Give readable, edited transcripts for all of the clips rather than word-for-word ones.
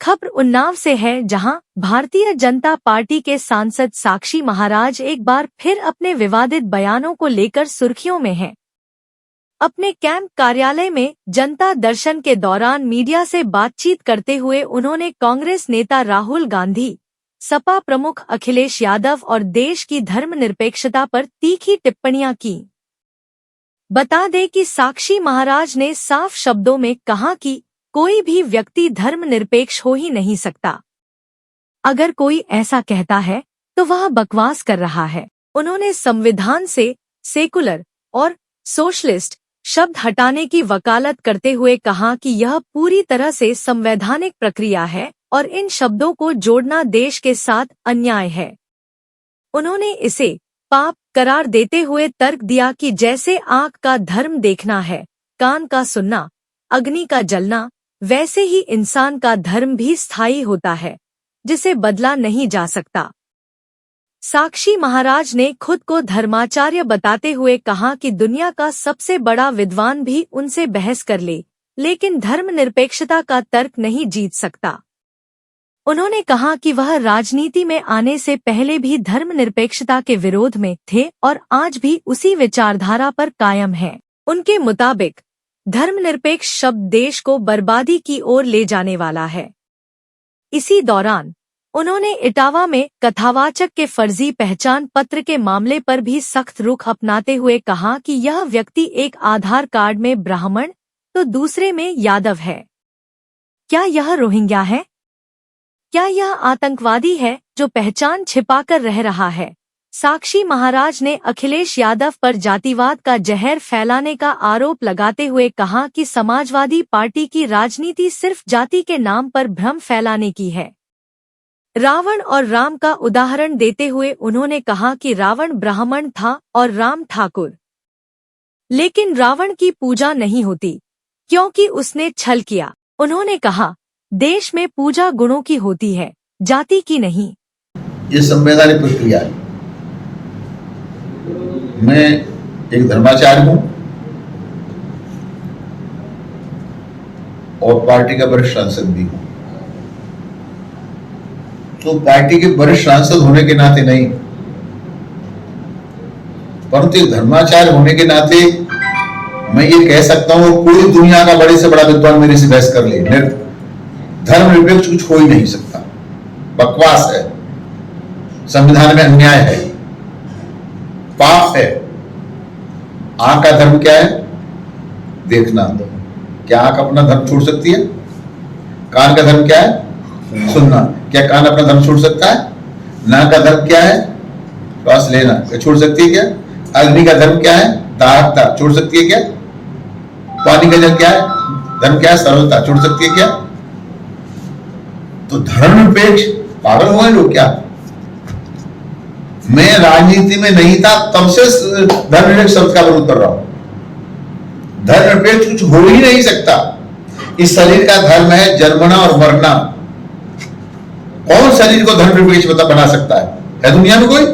खबर उन्नाव से है, जहां भारतीय जनता पार्टी के सांसद साक्षी महाराज एक बार फिर अपने विवादित बयानों को लेकर सुर्खियों में हैं। अपने कैंप कार्यालय में जनता दर्शन के दौरान मीडिया से बातचीत करते हुए उन्होंने कांग्रेस नेता राहुल गांधी, सपा प्रमुख अखिलेश यादव और देश की धर्मनिरपेक्षता पर तीखी टिप्पणियां की। बता दें कि साक्षी महाराज ने साफ शब्दों में कहा कि कोई भी व्यक्ति धर्मनिरपेक्ष हो ही नहीं सकता। अगर कोई ऐसा कहता है तो वह बकवास कर रहा है। उन्होंने संविधान से सेकुलर और सोशलिस्ट शब्द हटाने की वकालत करते हुए कहा कि यह पूरी तरह से संवैधानिक प्रक्रिया है और इन शब्दों को जोड़ना देश के साथ अन्याय है। उन्होंने इसे पाप करार देते हुए तर्क दिया कि जैसे आँख का धर्म देखना है, कान का सुनना, अग्नि का जलना, वैसे ही इंसान का धर्म भी स्थायी होता है, जिसे बदला नहीं जा सकता। साक्षी महाराज ने खुद को धर्माचार्य बताते हुए कहा कि दुनिया का सबसे बड़ा विद्वान भी उनसे बहस कर ले, लेकिन धर्मनिरपेक्षता का तर्क नहीं जीत सकता। उन्होंने कहा कि वह राजनीति में आने से पहले भी धर्मनिरपेक्षता के विरोध में थे और आज भी उसी विचारधारा पर कायम हैं। उनके मुताबिक धर्मनिरपेक्ष शब्द देश को बर्बादी की ओर ले जाने वाला है। इसी दौरान उन्होंने इटावा में कथावाचक के फर्जी पहचान पत्र के मामले पर भी सख्त रुख अपनाते हुए कहा कि यह व्यक्ति एक आधार कार्ड में ब्राह्मण तो दूसरे में यादव है। क्या यह रोहिंग्या है? क्या यह आतंकवादी है जो पहचान छिपाकर रह रहा है? साक्षी महाराज ने अखिलेश यादव पर जातिवाद का जहर फैलाने का आरोप लगाते हुए कहा कि समाजवादी पार्टी की राजनीति सिर्फ जाति के नाम पर भ्रम फैलाने की है। रावण और राम का उदाहरण देते हुए उन्होंने कहा कि रावण ब्राह्मण था और राम ठाकुर, लेकिन रावण की पूजा नहीं होती क्योंकि उसने छल किया। उन्होंने कहा, देश में पूजा गुणों की होती है, जाति की नहीं। ये संवैधानिक प्रक्रिया है। मैं एक धर्माचार्य हूं और पार्टी का वरिष्ठ सांसद भी हूं। तो पार्टी के वरिष्ठ सांसद होने के नाते नहीं, परंतु एक धर्माचार्य होने के नाते मैं ये कह सकता हूं, कोई दुनिया का बड़े से बड़ा विद्वान मेरे से बहस कर ले, धर्मनिरपेक्ष कुछ हो ही नहीं सकता। बकवास है, संविधान में अन्याय है, पाप है। आंख का धर्म क्या है? देखना। क्या आंख अपना धर्म छोड़ सकती है? कान का धर्म क्या है? सुनना। क्या कान अपना धर्म छोड़ सकता है? नाक का धर्म क्या है? श्वास लेना। क्या छोड़ सकती है क्या? अग्नि का धर्म क्या है? दाहकता। छोड़ सकती है क्या? पानी का धर्म क्या है? सरलता। छोड़ सकती है क्या? तो धर्मनिरपेक्ष पागल हुए लोग क्या? मैं राजनीति में नहीं था तब से धर्मनिरपेक्ष शब्द का विरोध कर रहा हूं। धर्मनिरपेक्ष कुछ हो ही नहीं सकता। इस शरीर का धर्म है जन्मना और मरना। कौन शरीर को धर्मनिरपेक्ष बना सकता है दुनिया में कोई?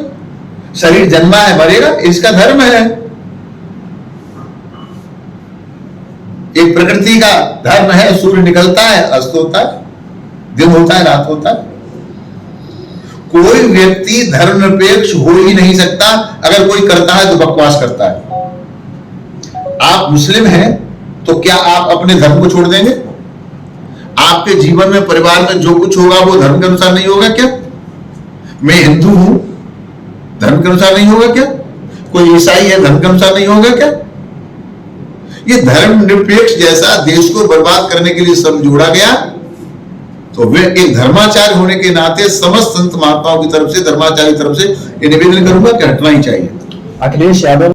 शरीर जन्मा है, मरेगा, इसका धर्म है। एक प्रकृति का धर्म है, सूर्य निकलता है, अस्त होता है, दिन होता है, रात होता है। कोई व्यक्ति धर्मनिरपेक्ष हो ही नहीं सकता। अगर कोई करता है तो बकवास करता है। आप मुस्लिम हैं तो क्या आप अपने धर्म को छोड़ देंगे? आपके जीवन में, परिवार में जो कुछ होगा वो धर्म के अनुसार नहीं होगा क्या? मैं हिंदू हूं, धर्म के अनुसार नहीं होगा क्या? कोई ईसाई है, धर्म के अनुसार नहीं होगा क्या? ये धर्मनिरपेक्ष जैसा देश को बर्बाद करने के लिए सब जोड़ा गया। तो वे एक धर्माचार्य होने के नाते समस्त संत महात्माओं की तरफ से, धर्माचार्य की तरफ से ये निवेदन करूंगा कि हटना ही चाहिए। अखिलेश यादव